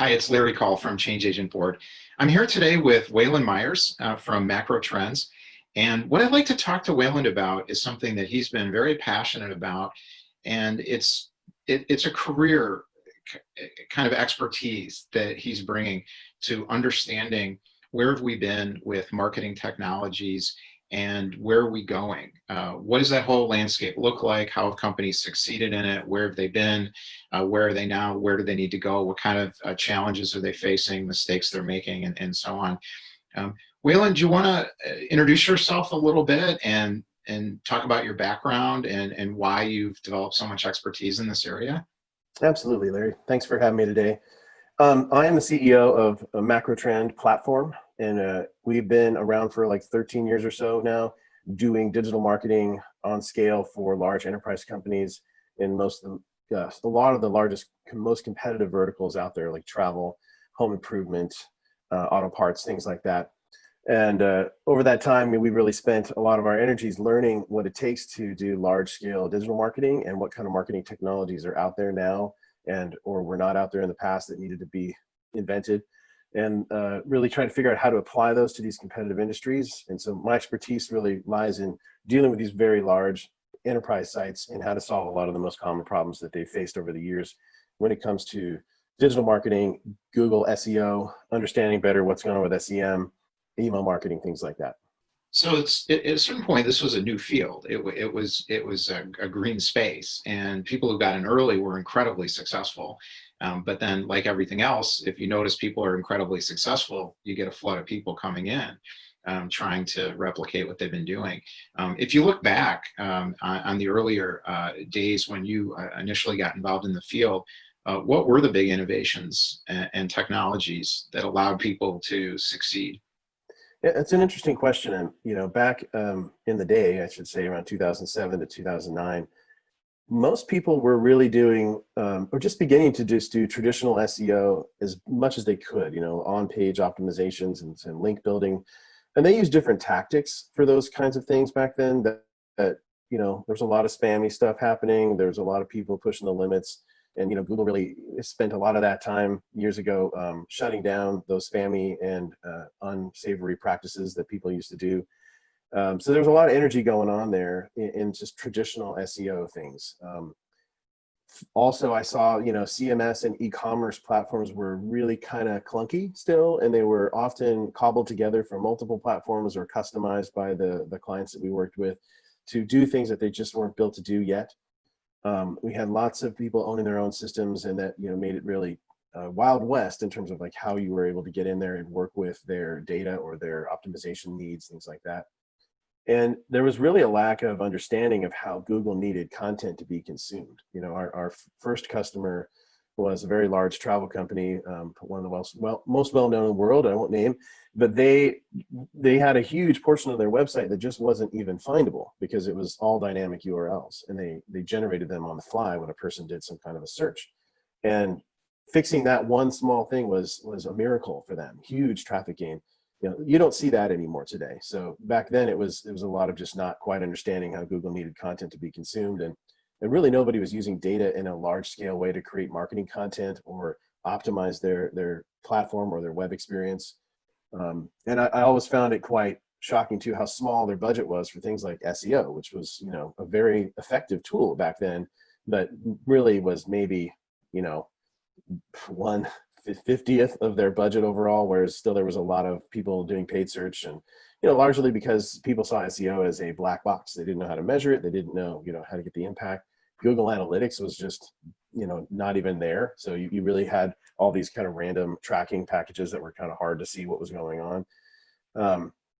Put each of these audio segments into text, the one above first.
Hi, it's Larry Kaul from Change Agent Board. I'm here today with Wayland Myers from Macro Trends. And what I'd like to talk to Wayland about is something that he's been very passionate about. And it's a career kind of expertise that he's bringing to understanding where have we been with marketing technologies and where are we going? What does that whole landscape look like? How have companies succeeded in it? Where have they been? Where are they now? Where do they need to go? What kind of challenges are they facing, mistakes they're making, and so on. Um, Wayland, do you want to introduce yourself a little bit and talk about your background and why you've developed so much expertise in this area? Absolutely, Larry. Thanks for having me today. I am the CEO of a Macro Trend platform, and we've been around for like 13 years or so now, doing digital marketing on scale for large enterprise companies in a lot of the largest, most competitive verticals out there, like travel, home improvement, auto parts, things like that. And over that time, we really spent a lot of our energies learning what it takes to do large scale digital marketing and what kind of marketing technologies are out there now and or were not out there in the past that needed to be invented, and really trying to figure out how to apply those to these competitive industries. And so my expertise really lies in dealing with these very large enterprise sites and how to solve a lot of the most common problems that they've faced over the years when it comes to digital marketing, Google SEO, understanding better what's going on with SEM, email marketing, things like that. So at a certain point, this was a new field. It was a green space, and people who got in early were incredibly successful. But then, like everything else, if you notice people are incredibly successful, you get a flood of people coming in, trying to replicate what they've been doing. If you look back on the earlier days when you initially got involved in the field, what were the big innovations and technologies that allowed people to succeed? Yeah, it's an interesting question. And, back in the day, I should say around 2007 to 2009, most people were really doing, or just beginning to just do traditional SEO as much as they could, on-page optimizations and link building. And they used different tactics for those kinds of things back then that there's a lot of spammy stuff happening. There's a lot of people pushing the limits. And Google really spent a lot of that time years ago shutting down those spammy and unsavory practices that people used to do. So there's a lot of energy going on there in just traditional SEO things. Also, I saw CMS and e-commerce platforms were really kind of clunky still, and they were often cobbled together from multiple platforms or customized by the clients that we worked with to do things that they just weren't built to do yet. We had lots of people owning their own systems, and that made it really Wild West in terms of like how you were able to get in there and work with their data or their optimization needs, things like that. And there was really a lack of understanding of how Google needed content to be consumed. Our first customer was a very large travel company, one of the most well-known in the world, I won't name, but they had a huge portion of their website that just wasn't even findable because it was all dynamic URLs, and they generated them on the fly when a person did some kind of a search. And fixing that one small thing was a miracle for them, huge traffic gain. You don't see that anymore today. So back then it was a lot of just not quite understanding how Google needed content to be consumed, and really nobody was using data in a large scale way to create marketing content or optimize their platform or their web experience. And I always found it quite shocking too how small their budget was for things like SEO, which was a very effective tool back then, but really was maybe 1/50th of their budget overall, whereas still there was a lot of people doing paid search, and largely because people saw SEO as a black box. They didn't know how to measure it. They didn't know how to get the impact. Google Analytics was just not even there. So you really had all these kind of random tracking packages that were kind of hard to see what was going on.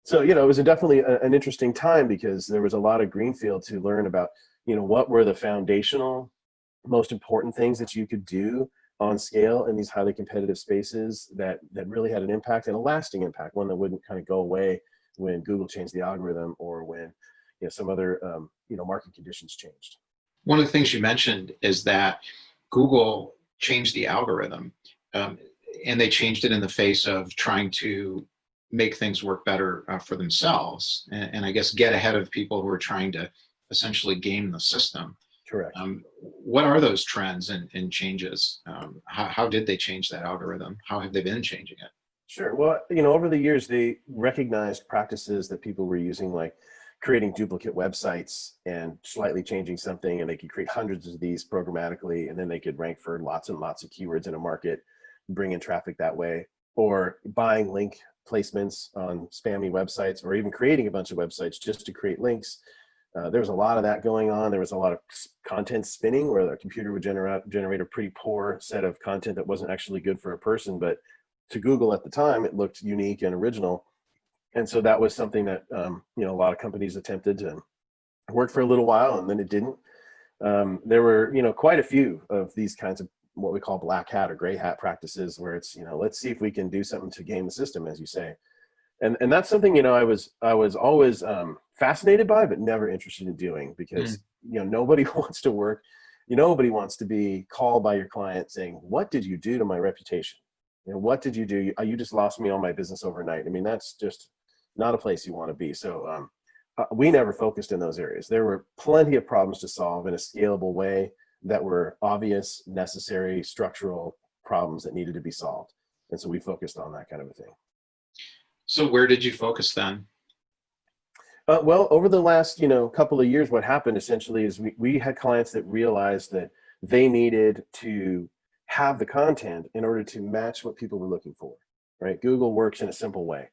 So it was definitely an interesting time because there was a lot of greenfield to learn about what were the foundational most important things that you could do on scale in these highly competitive spaces that really had an impact, and a lasting impact, one that wouldn't kind of go away when Google changed the algorithm or when some other market conditions changed. One of the things you mentioned is that Google changed the algorithm, and they changed it in the face of trying to make things work better for themselves, and I guess get ahead of people who are trying to essentially game the system. Correct. what are those trends and changes? How did they change that algorithm? How have they been changing it? Sure. Well, over the years, they recognized practices that people were using, like creating duplicate websites and slightly changing something, and they could create hundreds of these programmatically, and then they could rank for lots and lots of keywords in a market, bring in traffic that way, or buying link placements on spammy websites, or even creating a bunch of websites just to create links. There was a lot of that going on. There was a lot of content spinning where the computer would generate a pretty poor set of content that wasn't actually good for a person, but to Google at the time, it looked unique and original. And so that was something that a lot of companies attempted to work for a little while, and then it didn't. There were quite a few of these kinds of what we call black hat or gray hat practices, where it's let's see if we can do something to game the system, as you say. And that's something I was always fascinated by, but never interested in doing, because nobody wants to work. Nobody wants to be called by your client saying, "What did you do to my reputation? What did you do? You just lost me all my business overnight." I mean, that's just not a place you want to be. So we never focused in those areas. There were plenty of problems to solve in a scalable way that were obvious, necessary, structural problems that needed to be solved. And so we focused on that kind of a thing. So where did you focus then? Well, over the last couple of years, what happened essentially is we had clients that realized that they needed to have the content in order to match what people were looking for, right? Google works in a simple way.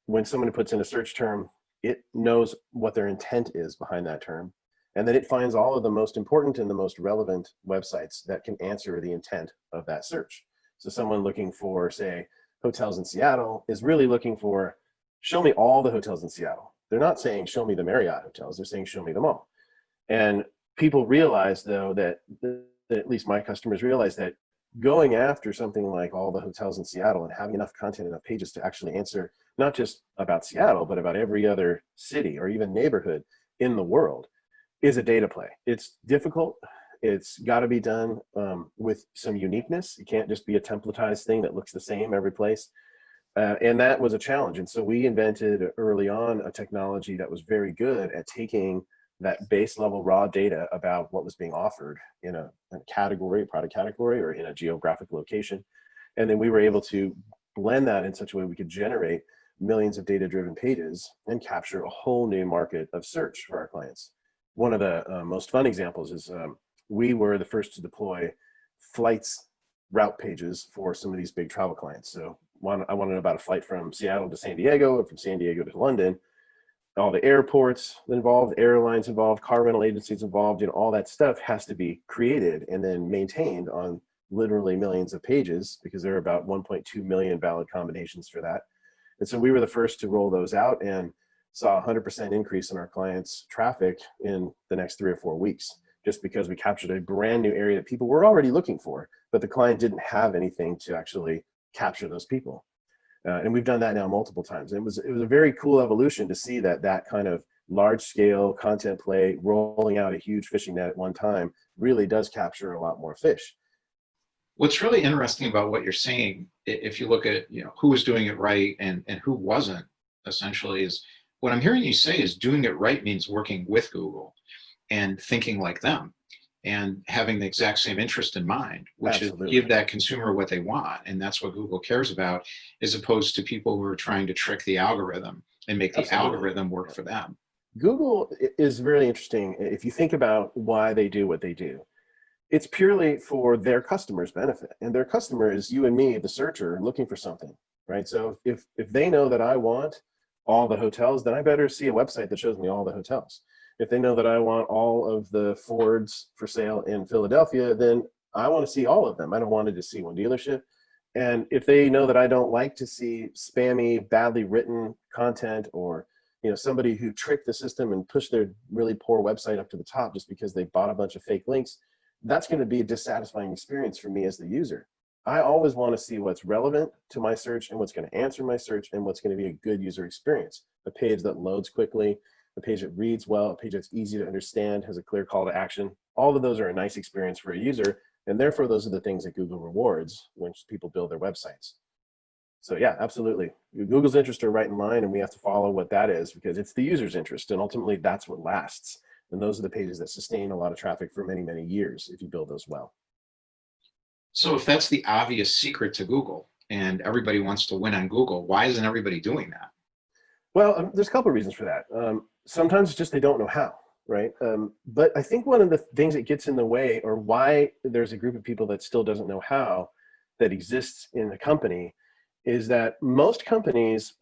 When someone puts in a search term, it knows what their intent is behind that term, and then it finds all of the most important and the most relevant websites that can answer the intent of that search. So someone looking for, say, hotels in Seattle is really looking for, show me all the hotels in Seattle. They're not saying, show me the Marriott hotels. They're saying, show me them all. And people realize, though, that at least my customers realize that going after something like all the hotels in Seattle and having enough content, enough pages to actually answer not just about Seattle, but about every other city or even neighborhood in the world is a data play. It's difficult. It's got to be done with some uniqueness. It can't just be a templatized thing that looks the same every place. And that was a challenge. And so we invented early on a technology that was very good at taking that base level raw data about what was being offered in a category, product category, or in a geographic location. And then we were able to blend that in such a way we could generate millions of data-driven pages and capture a whole new market of search for our clients. One of the most fun examples is we were the first to deploy flights route pages for some of these big travel clients. So I wanted about a flight from Seattle to San Diego, and from San Diego to London. All the airports involved, airlines involved, car rental agencies involved, all that stuff has to be created and then maintained on literally millions of pages, because there are about 1.2 million valid combinations for that. And so we were the first to roll those out and saw a 100% increase in our clients' traffic in the next 3 or 4 weeks, just because we captured a brand new area that people were already looking for, but the client didn't have anything to actually capture those people. And we've done that now multiple times. It was a very cool evolution to see that kind of large scale content play rolling out a huge fishing net at one time really does capture a lot more fish. What's really interesting about what you're saying, if you look at who was doing it right and who wasn't, essentially, is what I'm hearing you say is doing it right means working with Google and thinking like them and having the exact same interest in mind, which Absolutely. is give that consumer what they want. And that's what Google cares about, as opposed to people who are trying to trick the algorithm and make the Absolutely. algorithm work for them. Google is really interesting. If you think about why they do what they do, it's purely for their customers' benefit. And their customer is you and me, the searcher, looking for something, right? So if they know that I want all the hotels, then I better see a website that shows me all the hotels. If they know that I want all of the Fords for sale in Philadelphia, then I want to see all of them. I don't want to just see one dealership. And if they know that I don't like to see spammy, badly written content, or somebody who tricked the system and pushed their really poor website up to the top just because they bought a bunch of fake links, that's going to be a dissatisfying experience for me as the user. I always want to see what's relevant to my search and what's going to answer my search and what's going to be a good user experience. A page that loads quickly, a page that reads well, a page that's easy to understand, has a clear call to action. All of those are a nice experience for a user, and therefore those are the things that Google rewards when people build their websites. So yeah, absolutely. Google's interests are right in line, and we have to follow what that is, because it's the user's interest, and ultimately that's what lasts. And those are the pages that sustain a lot of traffic for many, many years if you build those well. So if that's the obvious secret to Google and everybody wants to win on Google, why isn't everybody doing that? Well, there's a couple of reasons for that. Sometimes it's just they don't know how, right? But I think one of the things that gets in the way, or why there's a group of people that still doesn't know how, that exists in the company, is that most companies,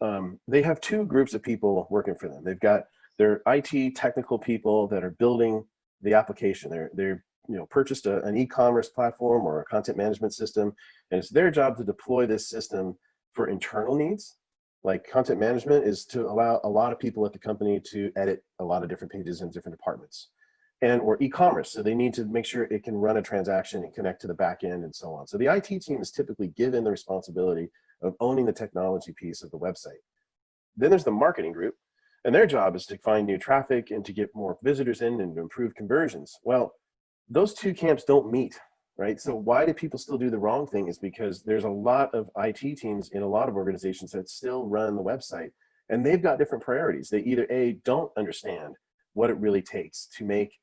they have two groups of people working for them. They've got their IT technical people that are building the application. They're purchased an e-commerce platform or a content management system, and it's their job to deploy this system for internal needs. Like content management is to allow a lot of people at the company to edit a lot of different pages in different departments, and or e-commerce. So they need to make sure it can run a transaction and connect to the back end and so on. So the IT team is typically given the responsibility of owning the technology piece of the website. Then there's the marketing group, and their job is to find new traffic and to get more visitors in and to improve conversions. Well, those two camps don't meet, right? So why do people still do the wrong thing is because there's a lot of IT teams in a lot of organizations that still run the website, and they've got different priorities. They either don't understand what it really takes to make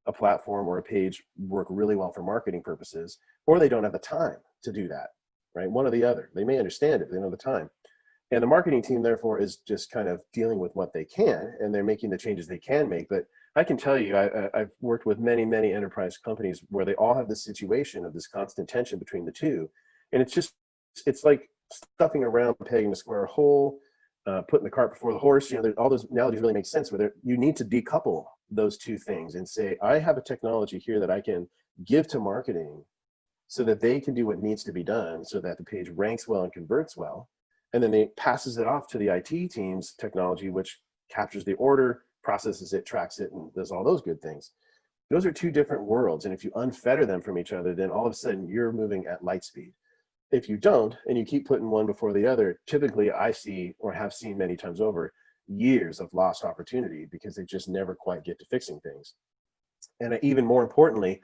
a platform or a page work really well for marketing purposes, or they don't have the time to do that, right? One or the other. They may understand it, they don't have the time. And the marketing team, therefore, is just kind of dealing with what they can, and they're making the changes they can make. But I can tell you, I've worked with many, many enterprise companies where they all have this situation of this constant tension between the two. And it's like stuffing around, pegging a square hole, putting the cart before the horse. All those analogies really make sense where you need to decouple those two things and say, I have a technology here that I can give to marketing so that they can do what needs to be done so that the page ranks well and converts well. And then it passes it off to the IT team's technology, which captures the order, processes it, tracks it, and does all those good things. Those are two different worlds. And if you unfetter them from each other, then all of a sudden you're moving at light speed. If you don't, and you keep putting one before the other, typically I see, or have seen many times over, years of lost opportunity because they just never quite get to fixing things. And even more importantly,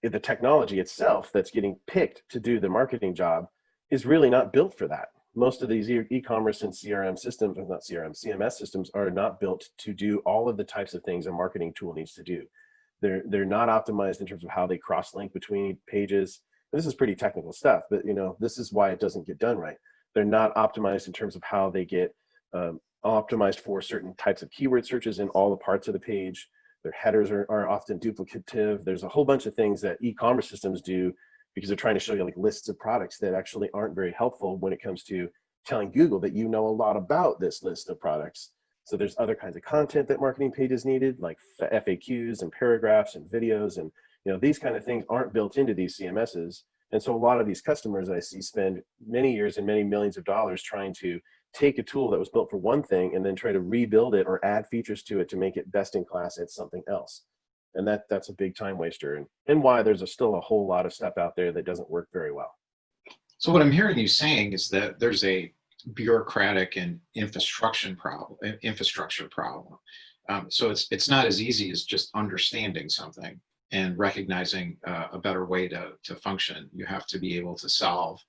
the technology itself that's getting picked to do the marketing job is really not built for that. Most of these e-commerce and CRM systems, or not CRM, CMS systems, are not built to do all of the types of things a marketing tool needs to do. They're not optimized in terms of how they cross-link between pages. This is pretty technical stuff, but this is why it doesn't get done right. They're not optimized in terms of how they get optimized for certain types of keyword searches in all the parts of the page. Their headers are often duplicative. There's a whole bunch of things that e-commerce systems do because they're trying to show you like lists of products that actually aren't very helpful when it comes to telling Google that you know a lot about this list of products. So there's other kinds of content that marketing pages needed, like FAQs and paragraphs and videos, and these kind of things aren't built into these CMSs. And so a lot of these customers I see spend many years and many millions of dollars trying to take a tool that was built for one thing and then try to rebuild it or add features to it to make it best in class at something else. And that's a big time waster, and why there's still a whole lot of stuff out there that doesn't work very well. So what I'm hearing you saying is that there's a bureaucratic and infrastructure problem. So it's not as easy as just understanding something and recognizing a better way to function. You have to be able to solve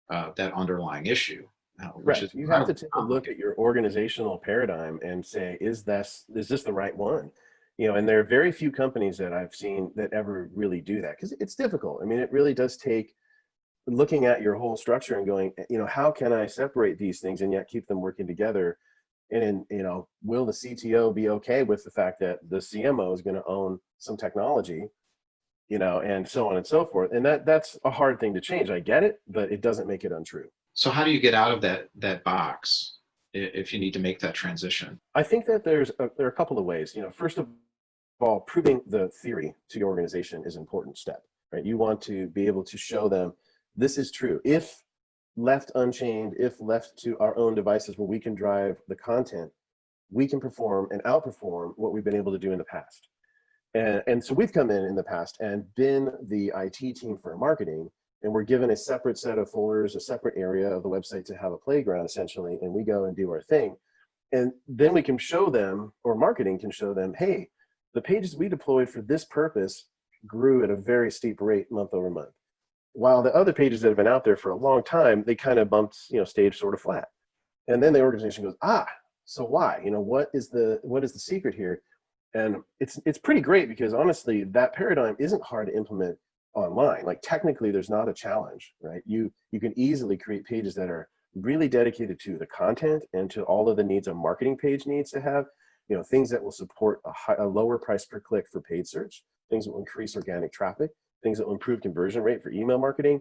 that underlying issue. Which is you have to take a look at your organizational paradigm and say, is this the right one? And there are very few companies that I've seen that ever really do that, because it's difficult. I mean, it really does take looking at your whole structure and going, how can I separate these things and yet keep them working together? And will the CTO be okay with the fact that the CMO is going to own some technology, and so on and so forth? And that's a hard thing to change. I get it, but it doesn't make it untrue. So how do you get out of that box if you need to make that transition? I think that there are a couple of ways. First of all, proving the theory to your organization is an important step, right? You want to be able to show them this is true. If left unchained, if left to our own devices where we can drive the content, we can perform and outperform what we've been able to do in the past. And so we've come in the past and been the IT team for marketing, and we're given a separate set of folders, a separate area of the website to have a playground essentially, and we go and do our thing. And then we can show them, or marketing can show them, hey, the pages we deployed for this purpose grew at a very steep rate month over month, while the other pages that have been out there for a long time, they kind of bumped, stayed sort of flat. And then the organization goes, so why? What is the secret here? And it's pretty great because honestly, that paradigm isn't hard to implement online. Like technically there's not a challenge, right? You can easily create pages that are really dedicated to the content and to all of the needs a marketing page needs to have, things that will support a lower price per click for paid search, things that will increase organic traffic, things that will improve conversion rate for email marketing,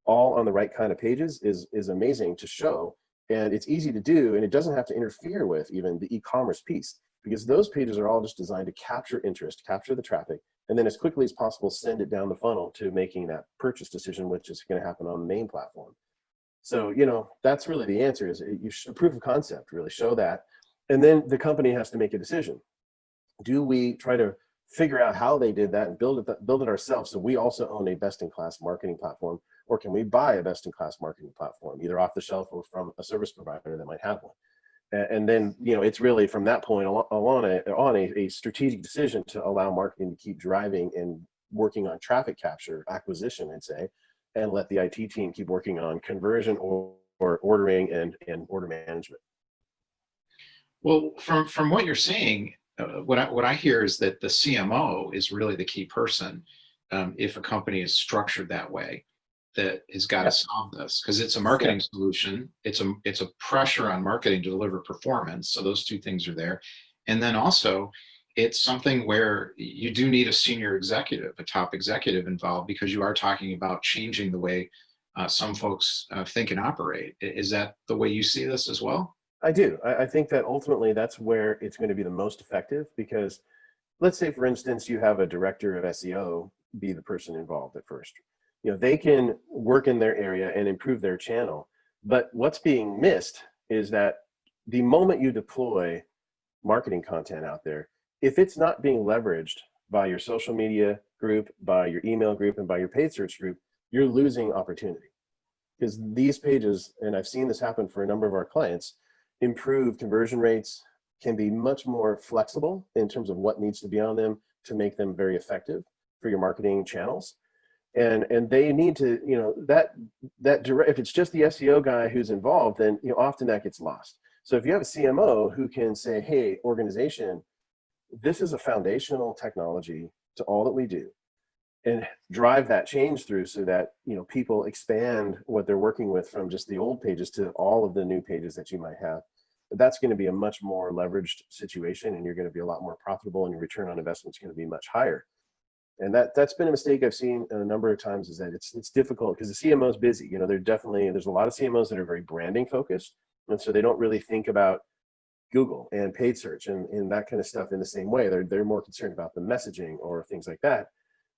all on the right kind of pages is amazing to show. And it's easy to do, and it doesn't have to interfere with even the e-commerce piece, because those pages are all just designed to capture interest, capture the traffic, and then as quickly as possible, send it down the funnel to making that purchase decision, which is going to happen on the main platform. So, that's really the answer is you should proof of concept, really show that. And then the company has to make a decision. Do we try to figure out how they did that and build it ourselves so we also own a best-in-class marketing platform, or can we buy a best-in-class marketing platform either off the shelf or from a service provider that might have one? And then it's really from that point on a strategic decision to allow marketing to keep driving and working on traffic capture acquisition, I'd say, and let the IT team keep working on conversion or ordering and order management. Well, from what you're saying, what I hear is that the CMO is really the key person, if a company is structured that way, that has got to Yeah, solve this because it's a yeah, marketing solution. It's a pressure on marketing to deliver performance. So those two things are there, and then also it's something where you do need a senior executive, a top executive involved because you are talking about changing the way some folks think and operate. Is that the way you see this as well? I do. I think that ultimately that's where it's going to be the most effective because let's say, for instance, you have a director of SEO be the person involved at first. They can work in their area and improve their channel. But what's being missed is that the moment you deploy marketing content out there, if it's not being leveraged by your social media group, by your email group, and by your paid search group, you're losing opportunity. Because these pages, and I've seen this happen for a number of our clients, improve conversion rates, can be much more flexible in terms of what needs to be on them to make them very effective for your marketing channels. And they need to, that direct, if it's just the SEO guy who's involved, then often that gets lost. So if you have a CMO who can say, hey, organization, this is a foundational technology to all that we do, and drive that change through so that people expand what they're working with from just the old pages to all of the new pages that you might have. That's going to be a much more leveraged situation, and you're going to be a lot more profitable, and your return on investment is going to be much higher. And that's been a mistake I've seen a number of times, is that it's difficult because the CMO is busy. There's a lot of CMOs that are very branding focused, and so they don't really think about Google and paid search and that kind of stuff in the same way. They're more concerned about the messaging or things like that.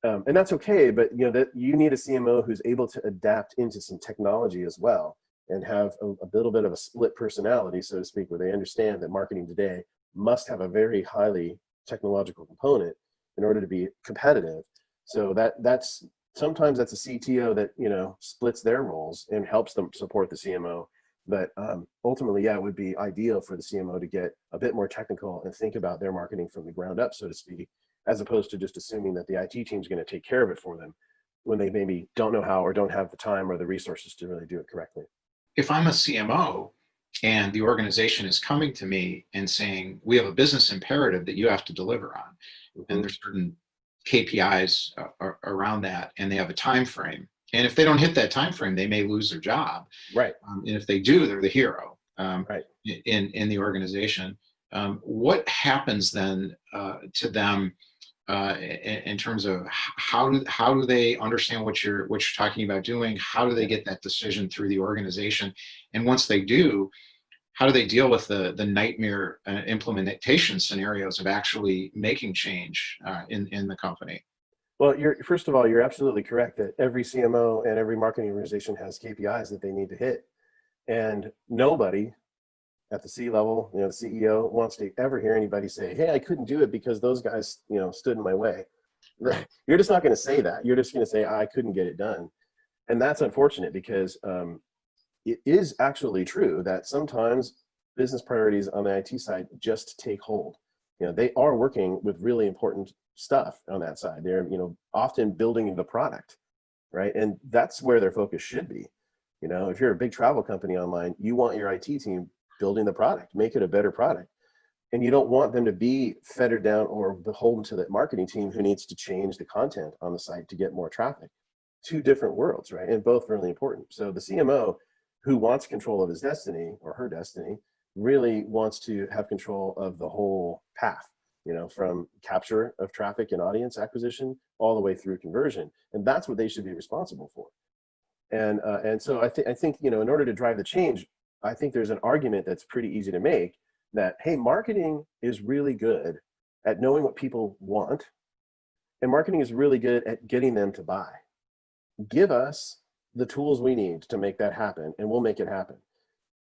And that's okay, but that you need a CMO who's able to adapt into some technology as well and have a little bit of a split personality, so to speak, where they understand that marketing today must have a very highly technological component in order to be competitive. So that's sometimes that's a CTO that splits their roles and helps them support the CMO. But ultimately, yeah, it would be ideal for the CMO to get a bit more technical and think about their marketing from the ground up, so to speak, as opposed to just assuming that the IT team is going to take care of it for them when they maybe don't know how or don't have the time or the resources to really do it correctly. If I'm a CMO and the organization is coming to me and saying, we have a business imperative that you have to deliver on, and Mm-hmm. there's certain KPIs around that, and they have a time frame. And if they don't hit that time frame, they may lose their job. Right, And if they do, they're the hero right. in the organization. What happens then to them in terms of how do they understand what you're talking about doing? How do they Yeah. get that decision through the organization? And once they do, how do they deal with the nightmare implementation scenarios of actually making change in the company? Well, first of all, you're absolutely correct that every CMO and every marketing organization has KPIs that they need to hit. And nobody at the C level, the CEO wants to ever hear anybody say, hey, I couldn't do it because those guys, stood in my way. Right. You're just not going to say that. You're just going to say, I couldn't get it done. And that's unfortunate because it is actually true that sometimes business priorities on the IT side just take hold. They are working with really important stuff on that side. They're, often building the product, right? And that's where their focus should be. If you're a big travel company online, you want your IT team building the product, make it a better product. And you don't want them to be fettered down or beholden to the marketing team who needs to change the content on the site to get more traffic. Two different worlds, right? And both really important. So the CMO who wants control of his destiny or her destiny really wants to have control of the whole path, from capture of traffic and audience acquisition all the way through conversion. And that's what they should be responsible for. And so I think, in order to drive the change, I think there's an argument that's pretty easy to make that, hey, marketing is really good at knowing what people want, and marketing is really good at getting them to buy. Give us the tools we need to make that happen, and we'll make it happen.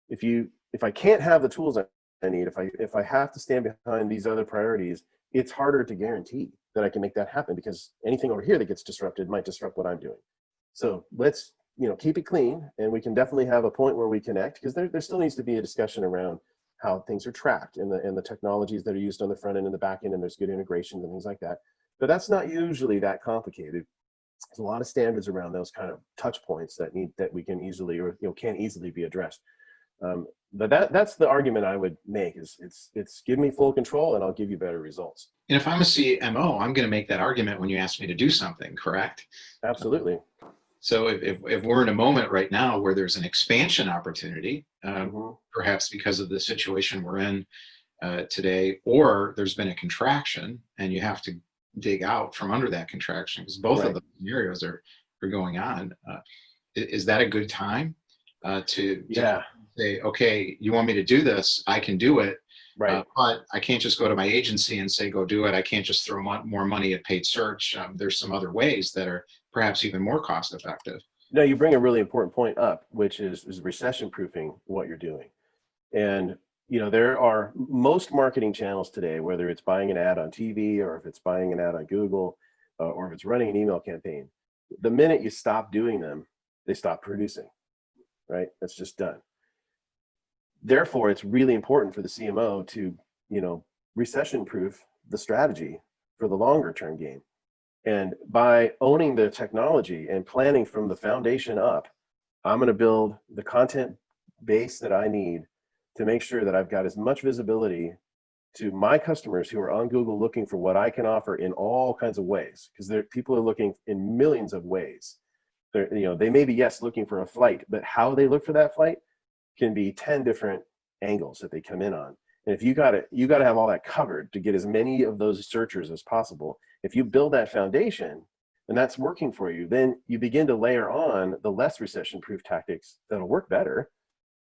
If I can't have the tools I need, if I have to stand behind these other priorities, it's harder to guarantee that I can make that happen, because anything over here that gets disrupted might disrupt what I'm doing. So let's keep it clean, and we can definitely have a point where we connect, because there still needs to be a discussion around how things are tracked and the technologies that are used on the front end and the back end, and there's good integrations and things like that. But that's not usually that complicated. There's a lot of standards around those kind of touch points that we can easily, or can easily be addressed. But that's the argument I would make, is it's give me full control and I'll give you better results. And if I'm a CMO, I'm going to make that argument when you ask me to do something, correct? Absolutely. So if we're in a moment right now where there's an expansion opportunity, perhaps because of the situation we're in today, or there's been a contraction and you have to dig out from under that contraction, because both of those scenarios are going on, is that a good time to say, okay, you want me to do this, I can do it, but I can't just go to my agency and say, go do it. I can't just throw more money at paid search. There's some other ways that are perhaps even more cost effective. No, you bring a really important point up, which is recession proofing what you're doing. And there are most marketing channels today, whether it's buying an ad on TV, or if it's buying an ad on Google, or if it's running an email campaign, the minute you stop doing them, they stop producing, right? That's just done. Therefore, it's really important for the CMO to, recession proof the strategy for the longer term game. And by owning the technology and planning from the foundation up, I'm going to build the content base that I need to make sure that I've got as much visibility to my customers who are on Google looking for what I can offer in all kinds of ways, because people are looking in millions of ways. They may be, yes, looking for a flight, but how they look for that flight can be 10 different angles that they come in on. And if you got to have all that covered to get as many of those searchers as possible. If you build that foundation and that's working for you, then you begin to layer on the less recession-proof tactics that'll work better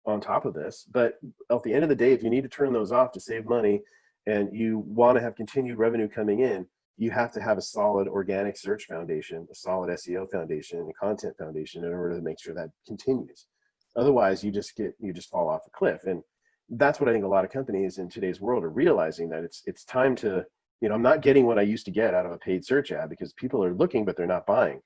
on top of this. But at the end of the day, if you need to turn those off to save money and you want to have continued revenue coming in, you have to have a solid organic search foundation, a solid SEO foundation, and a content foundation in order to make sure that continues. Otherwise, you just fall off a cliff. And that's what I think a lot of companies in today's world are realizing, that it's time to, I'm not getting what I used to get out of a paid search ad, because people are looking, but they're not buying.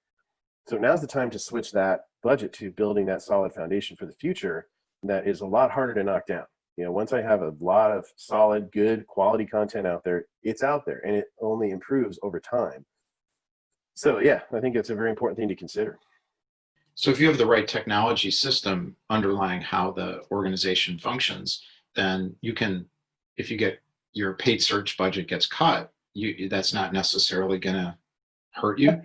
So now's the time to switch that budget to building that solid foundation for the future that is a lot harder to knock down. Once I have a lot of solid, good quality content out there, it's out there and it only improves over time. So yeah, I think it's a very important thing to consider. So if you have the right technology system underlying how the organization functions, then you can, if you get your paid search budget gets cut, that's not necessarily going to hurt you.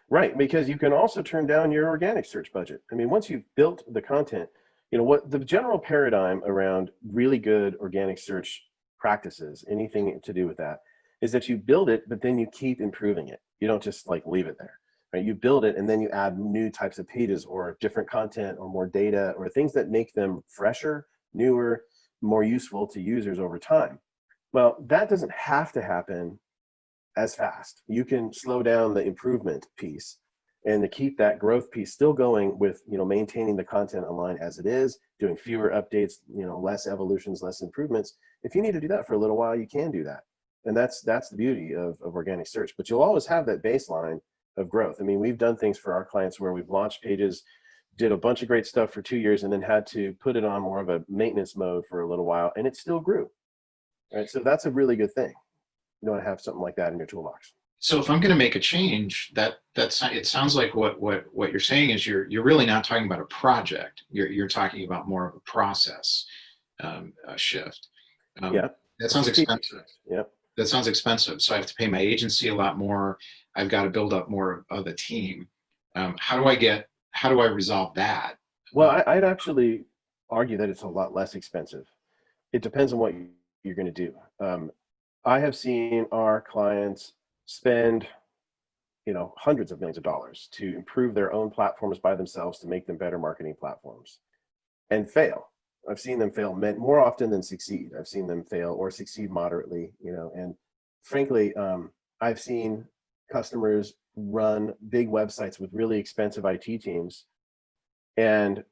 Right, because you can also turn down your organic search budget. I mean, once you've built the content, what the general paradigm around really good organic search practices, anything to do with that, is that you build it, but then you keep improving it. You don't just leave it there. Right? You build it and then you add new types of pages or different content or more data or things that make them fresher, newer, more useful to users over time. Well, that doesn't have to happen as fast. You can slow down the improvement piece and to keep that growth piece still going with, maintaining the content online as it is, doing fewer updates, less evolutions, less improvements. If you need to do that for a little while, you can do that. And that's the beauty of organic search. But you'll always have that baseline of growth. I mean, we've done things for our clients where we've launched pages, did a bunch of great stuff for 2 years, and then had to put it on more of a maintenance mode for a little while, and it still grew. Right? So that's a really good thing. You want to have something like that in your toolbox. So if I'm going to make a change, it sounds like what you're saying is you're really not talking about a project. You're talking about more of a process shift. Yeah. That It's sounds a key. expensive. Yep. That sounds expensive. So I have to pay my agency a lot more. I've got to build up more of the team. How do I resolve that? Well, I'd actually argue that it's a lot less expensive. It depends on what you're going to do. I have seen our clients spend, hundreds of millions of dollars to improve their own platforms by themselves to make them better marketing platforms and fail. I've seen them fail more often than succeed. I've seen them fail or succeed moderately, and frankly, I've seen customers run big websites with really expensive IT teams, and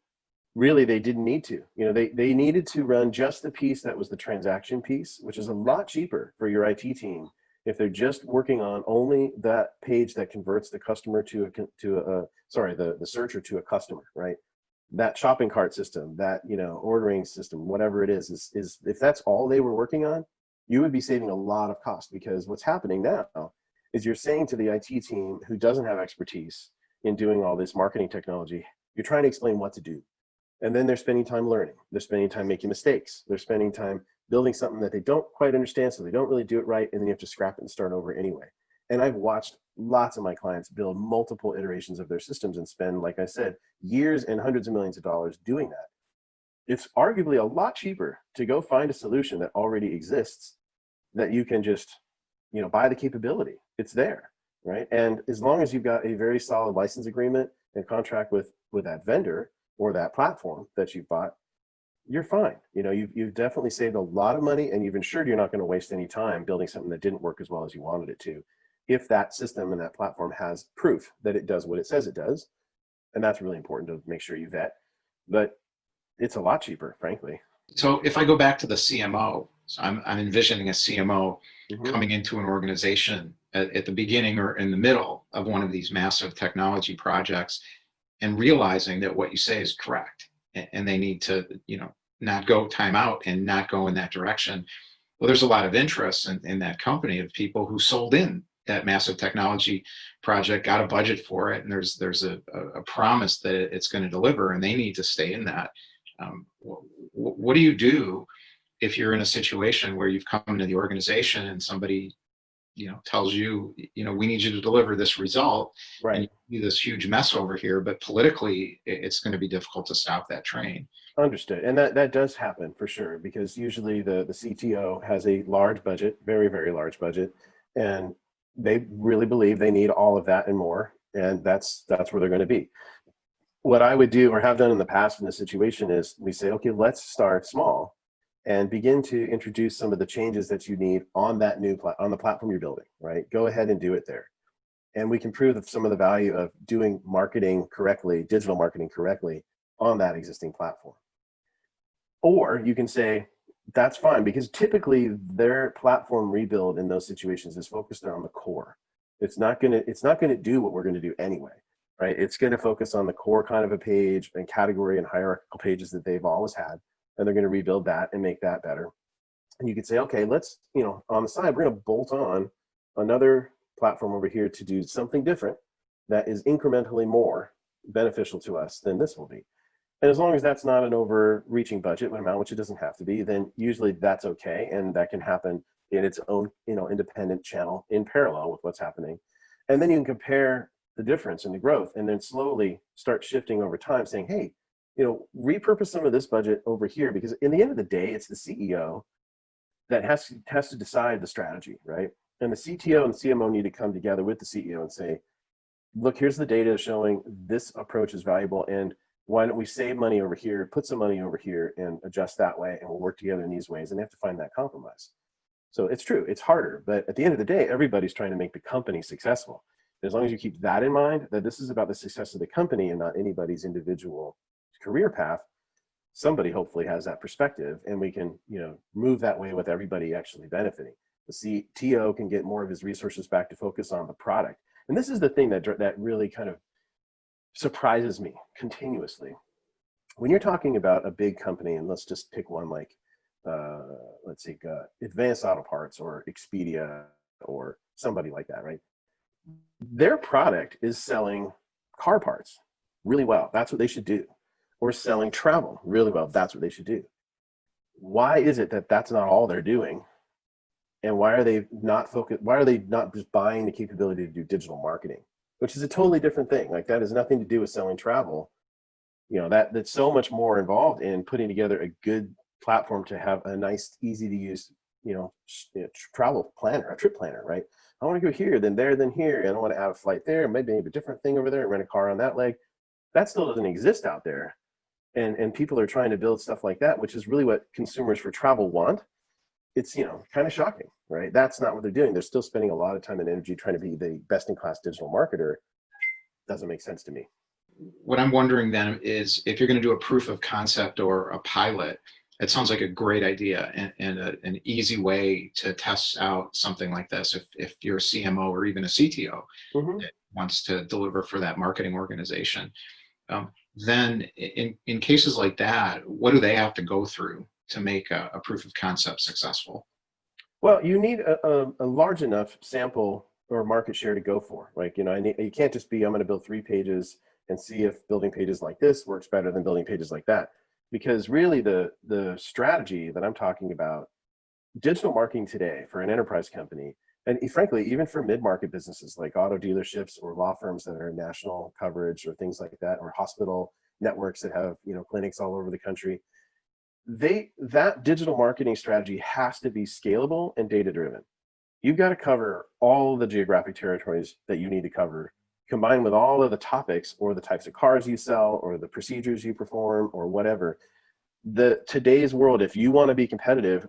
really they didn't need to. They needed to run just the piece that was the transaction piece, which is a lot cheaper for your IT team if they're just working on only that page that converts the customer the searcher to a customer, right? That shopping cart system, that ordering system, whatever it is if that's all they were working on, you would be saving a lot of cost, because what's happening now is you're saying to the IT team who doesn't have expertise in doing all this marketing technology, you're trying to explain what to do. And then they're spending time learning. They're spending time making mistakes. They're spending time building something that they don't quite understand, so they don't really do it right, and then you have to scrap it and start over anyway. And I've watched lots of my clients build multiple iterations of their systems and spend, like I said, years and hundreds of millions of dollars doing that. It's arguably a lot cheaper to go find a solution that already exists, that you can just, buy the capability. It's there, right? And as long as you've got a very solid license agreement and contract with that vendor or that platform that you've bought, you're fine. You've definitely saved a lot of money, and you've ensured you're not going to waste any time building something that didn't work as well as you wanted it to, if that system and that platform has proof that it does what it says it does. And that's really important to make sure you vet. But it's a lot cheaper, frankly. So if I go back to the CMO, so I'm envisioning a CMO Mm-hmm. coming into an organization at the beginning or in the middle of one of these massive technology projects, and realizing that what you say is correct, and they need to, not go time out and not go in that direction. Well, there's a lot of interest in that company of people who sold in that massive technology project, got a budget for it, and there's a promise that it's going to deliver, and they need to stay in that. What do you do if you're in a situation where you've come into the organization and somebody tells you, we need you to deliver this result, and Right. you do this huge mess over here, but politically it's going to be difficult to stop that train? Understood. And that does happen for sure, because usually the CTO has a large budget, very, very large budget, and they really believe they need all of that and more. And that's where they're going to be. What I would do or have done in the past in this situation is we say, okay, let's start small and begin to introduce some of the changes that you need on that on the platform you're building, right? Go ahead and do it there. And we can prove some of the value of doing marketing correctly, digital marketing correctly on that existing platform. Or you can say, that's fine, because typically their platform rebuild in those situations is focused on the core. It's not gonna do what we're gonna do anyway, right? It's gonna focus on the core kind of a page and category and hierarchical pages that they've always had, and they're gonna rebuild that and make that better. And you could say, okay, let's, on the side, we're gonna bolt on another platform over here to do something different that is incrementally more beneficial to us than this will be. And as long as that's not an overreaching budget amount, which it doesn't have to be, then usually that's okay. And that can happen in its own, independent channel in parallel with what's happening. And then you can compare the difference in the growth, and then slowly start shifting over time, saying, hey, repurpose some of this budget over here, because in the end of the day, it's the CEO that has to decide the strategy, right? And the CTO and the CMO need to come together with the CEO and say, look, here's the data showing this approach is valuable, and why don't we save money over here, put some money over here, and adjust that way, and we'll work together in these ways. And they have to find that compromise. So it's true, it's harder, but at the end of the day, everybody's trying to make the company successful. As long as you keep that in mind, that this is about the success of the company and not anybody's individual career path, somebody hopefully has that perspective, and we can, move that way with everybody actually benefiting. The CTO can get more of his resources back to focus on the product. And this is the thing that really kind of surprises me continuously. When you're talking about a big company, and let's just pick one like, let's say, Advanced Auto Parts or Expedia or somebody like that, right? Their product is selling car parts really well. That's what they should do. Or selling travel really well. That's what they should do. Why is it that that's not all they're doing? And why are they not focused? Why are they not just buying the capability to do digital marketing, which is a totally different thing? Like that has nothing to do with selling travel. That's so much more involved in putting together a good platform to have a nice, easy to use, travel planner, a trip planner, right? I want to go here, then there, then here. I don't want to add a flight there, maybe a different thing over there, rent a car on that leg. That still doesn't exist out there. And people are trying to build stuff like that, which is really what consumers for travel want. It's, kind of shocking, right? That's not what they're doing. They're still spending a lot of time and energy trying to be the best in class digital marketer. Doesn't make sense to me. What I'm wondering then is if you're going to do a proof of concept or a pilot, it sounds like a great idea and an easy way to test out something like this. If you're a CMO or even a CTO Mm-hmm. that wants to deliver for that marketing organization, then in cases like that, what do they have to go through to make a proof of concept successful? Well, you need a large enough sample or market share to go for. Like, you can't just be, I'm going to build 3 pages and see if building pages like this works better than building pages like that. Because really the strategy that I'm talking about, digital marketing today for an enterprise company, and frankly, even for mid-market businesses like auto dealerships or law firms that are national coverage or things like that, or hospital networks that have, clinics all over the country, that digital marketing strategy has to be scalable and data driven. You've got to cover all the geographic territories that you need to cover, combined with all of the topics or the types of cars you sell or the procedures you perform or whatever. Today's world, if you want to be competitive,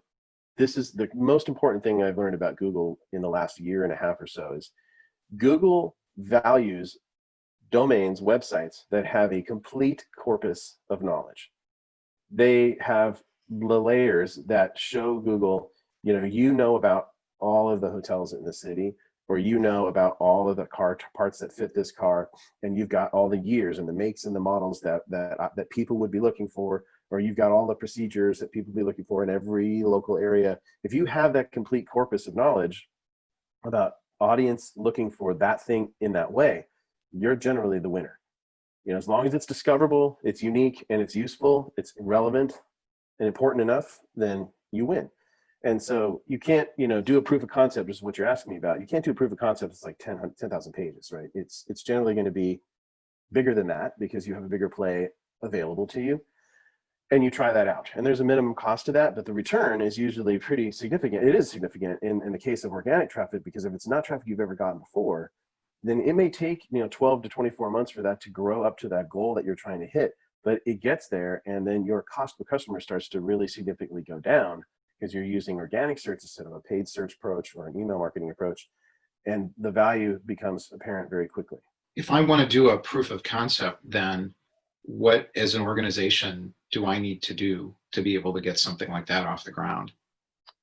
this is the most important thing I've learned about Google in the last year and a half or so is Google values domains, websites that have a complete corpus of knowledge. They have the layers that show Google, about all of the hotels in the city, or about all of the car parts that fit this car, and you've got all the years and the makes and the models that people would be looking for, or you've got all the procedures that people would be looking for in every local area. If you have that complete corpus of knowledge about audience looking for that thing in that way, you're generally the winner. As long as it's discoverable, it's unique, and it's useful, it's relevant and important enough, then you win. And so you can't, do a proof of concept, which is what you're asking me about. You can't do a proof of concept that's like 10,000 pages, right? It's generally going to be bigger than that because you have a bigger play available to you, and you try that out. And there's a minimum cost to that, but the return is usually pretty significant. It is significant in the case of organic traffic, because if it's not traffic you've ever gotten before, then it may take 12 to 24 months for that to grow up to that goal that you're trying to hit. But it gets there, and then your cost per customer starts to really significantly go down because you're using organic search instead of a paid search approach or an email marketing approach, and the value becomes apparent very quickly. If I want to do a proof of concept, then what as an organization do I need to do to be able to get something like that off the ground?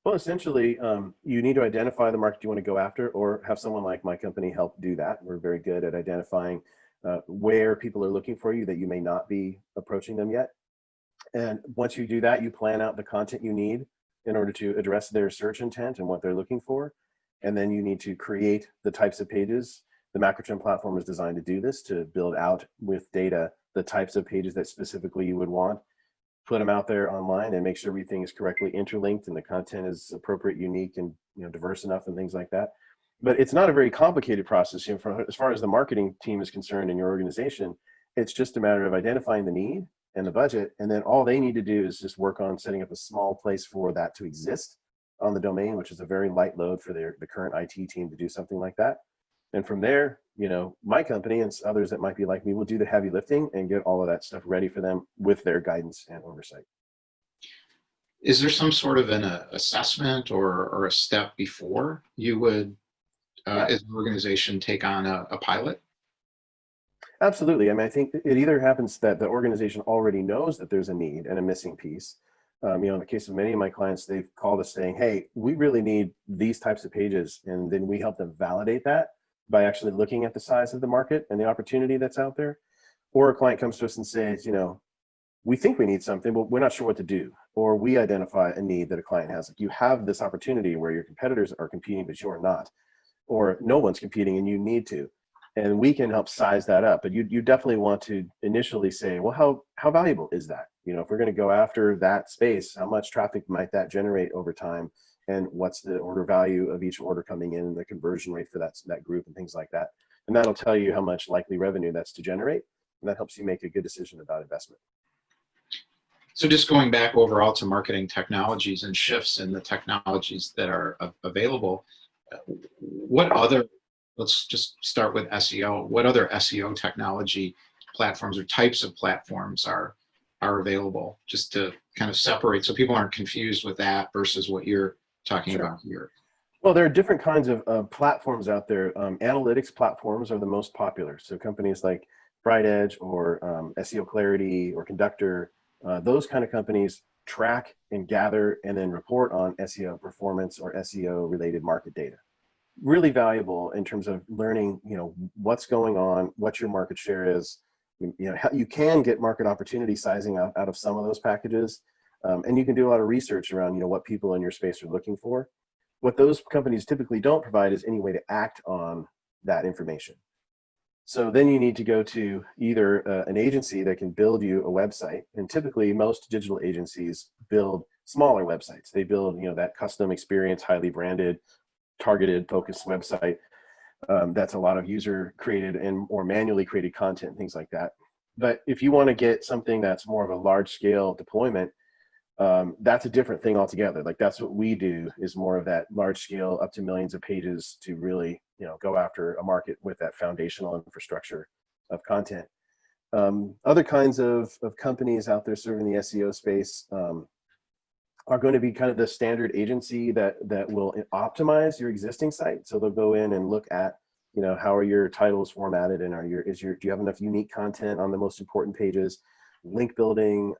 Well, essentially, you need to identify the market you want to go after, or have someone like my company help do that. We're very good at identifying where people are looking for you that you may not be approaching them yet. And once you do that, you plan out the content you need in order to address their search intent and what they're looking for. And then you need to create the types of pages. The MacroTrend platform is designed to do this, to build out with data the types of pages that specifically you would want, put them out there online, and make sure everything is correctly interlinked and the content is appropriate, unique, and diverse enough, and things like that. But it's not a very complicated process. As far as the marketing team is concerned in your organization, it's just a matter of identifying the need and the budget, and then all they need to do is just work on setting up a small place for that to exist on the domain, which is a very light load for the current IT team to do something like that. And from there, my company and others that might be like me will do the heavy lifting and get all of that stuff ready for them with their guidance and oversight. Is there some sort of an assessment or a step before you would, Yeah, as an organization, take on a pilot? absolutely. I mean, I think it either happens that the organization already knows that there's a need and a missing piece. In the case of many of my clients, they've called us saying, hey, we really need these types of pages. And then we help them validate that by actually looking at the size of the market and the opportunity that's out there. Or a client comes to us and says, we think we need something, but we're not sure what to do. Or we identify a need that a client has. Like, you have this opportunity where your competitors are competing, but you're not. Or no one's competing and you need to. And we can help size that up. But you definitely want to initially say, well, how valuable is that? If we're going to go after that space, how much traffic might that generate over time? and what's the order value of each order coming in and the conversion rate for that group and things like that. And that'll tell you how much likely revenue that's to generate. And that helps you make a good decision about investment. So just going back overall to marketing technologies and shifts in the technologies that are available, what other, let's just start with SEO, what other SEO technology platforms or types of platforms are available, just to kind of separate so people aren't confused with that versus what you're talking about here? Well, there are different kinds of platforms out there. Analytics platforms are the most popular. So companies like BrightEdge or SEO Clarity or Conductor, those kind of companies track and gather and then report on SEO performance or SEO related market data. Really valuable in terms of learning, what's going on, what your market share is. You can get market opportunity sizing out of some of those packages, and you can do a lot of research around, what people in your space are looking for. What those companies typically don't provide is any way to act on that information. So then you need to go to either an agency that can build you a website, and typically most digital agencies build smaller websites. They build, that custom experience, highly branded, targeted, focused website. That's a lot of user created and or manually created content, things like that. But if you want to get something that's more of a large scale deployment, that's a different thing altogether. Like that's what we do, is more of that large scale up to millions of pages to really, go after a market with that foundational infrastructure of content. Other kinds of companies out there serving the SEO space are going to be kind of the standard agency that will optimize your existing site. So they'll go in and look at, how are your titles formatted, and do you have enough unique content on the most important pages, link building,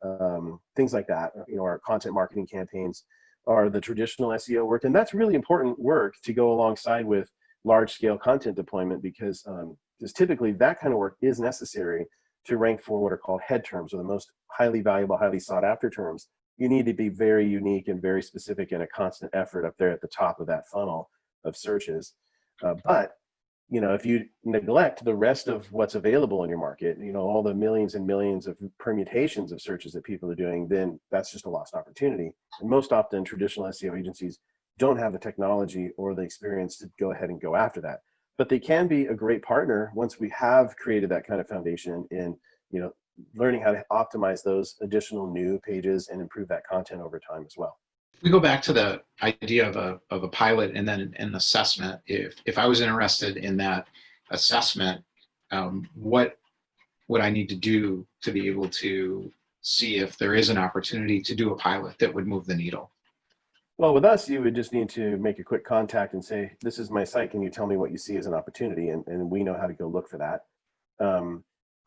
things like that. Our content marketing campaigns are the traditional SEO work, and that's really important work to go alongside with large scale content deployment, because typically that kind of work is necessary to rank for what are called head terms, or the most highly valuable, highly sought after terms. You need to be very unique and very specific, and a constant effort up there at the top of that funnel of searches. But if you neglect the rest of what's available in your market, all the millions and millions of permutations of searches that people are doing, then that's just a lost opportunity. And most often traditional SEO agencies don't have the technology or the experience to go ahead and go after that. But they can be a great partner once we have created that kind of foundation in, learning how to optimize those additional new pages and improve that content over time as well. We go back to the idea of a pilot and then an assessment. If I was interested in that assessment, what would I need to do to be able to see if there is an opportunity to do a pilot that would move the needle? Well, with us, you would just need to make a quick contact and say, this is my site. Can you tell me what you see as an opportunity? And we know how to go look for that.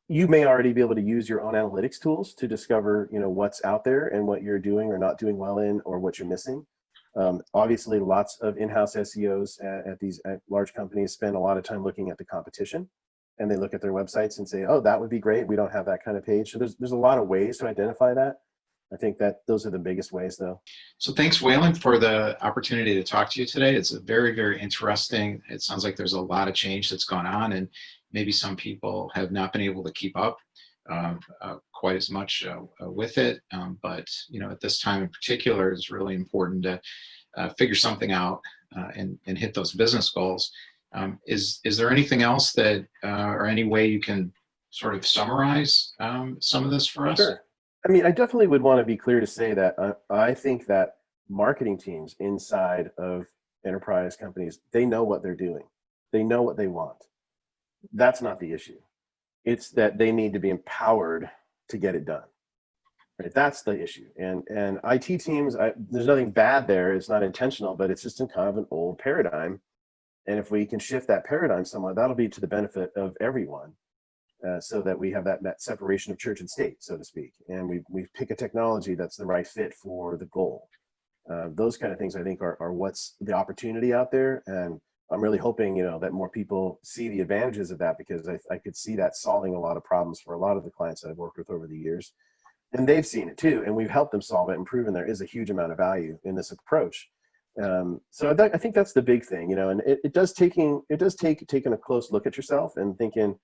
You may already be able to use your own analytics tools to discover, what's out there and what you're doing or not doing well in, or what you're missing. Obviously, lots of in-house SEOs at large companies spend a lot of time looking at the competition, and they look at their websites and say, oh, that would be great. We don't have that kind of page. So there's a lot of ways to identify that. I think that those are the biggest ways, though. So thanks, Wayland, for the opportunity to talk to you today. It's a very, very interesting. It sounds like there's a lot of change that's gone on, and maybe some people have not been able to keep up quite as much with it. But at this time in particular, it's really important to figure something out and hit those business goals. Is there anything else that, or any way you can sort of summarize some of this for us? Sure. I mean, I definitely would want to be clear to say that I think that marketing teams inside of enterprise companies, they know what they're doing. They know what they want. That's not the issue. It's that they need to be empowered to get it done. Right? That's the issue. And IT teams, there's nothing bad there. It's not intentional, but it's just in kind of an old paradigm. And if we can shift that paradigm somewhat, that'll be to the benefit of everyone. So that we have that separation of church and state, so to speak, and we pick a technology that's the right fit for the goal. Those kind of things, I think, are what's the opportunity out there, and I'm really hoping that more people see the advantages of that, because I could see that solving a lot of problems for a lot of the clients that I've worked with over the years, and they've seen it too, and we've helped them solve it and proven there is a huge amount of value in this approach. So I think that's the big thing, and it does take taking a close look at yourself and thinking,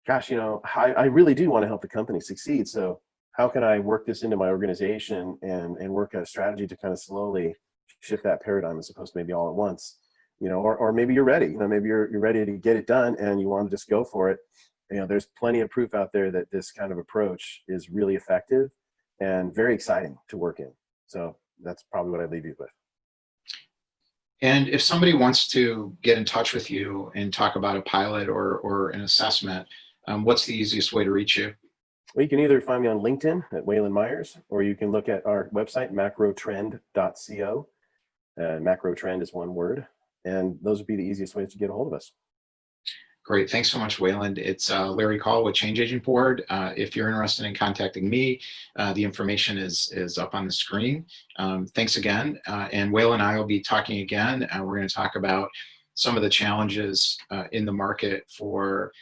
gosh, I really do want to help the company succeed. So how can I work this into my organization and work a strategy to kind of slowly shift that paradigm as opposed to maybe all at once, or maybe you're ready, maybe you're ready to get it done and you want to just go for it. There's plenty of proof out there that this kind of approach is really effective and very exciting to work in. So that's probably what I'd leave you with. And if somebody wants to get in touch with you and talk about a pilot or an assessment, what's the easiest way to reach you? Well, you can either find me on LinkedIn at Wayland Myers, or you can look at our website, macrotrend.co. Macrotrend is one word. And those would be the easiest ways to get a hold of us. Great. Thanks so much, Wayland. It's Larry Kaul with Change Agent Board. If you're interested in contacting me, the information is up on the screen. Thanks again. And Wayland and I will be talking again. We're going to talk about some of the challenges in the market for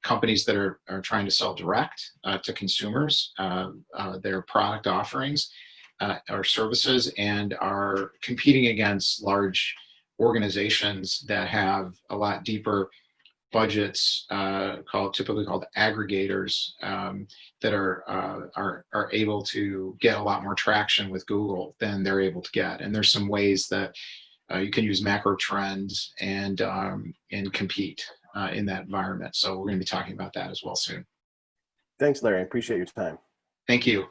companies that are trying to sell direct to consumers, their product offerings or services, and are competing against large organizations that have a lot deeper budgets, typically called aggregators, that are able to get a lot more traction with Google than they're able to get. And there's some ways that you can use macro trends and compete in that environment. So we're going to be talking about that as well soon. Thanks, Larry. I appreciate your time. Thank you.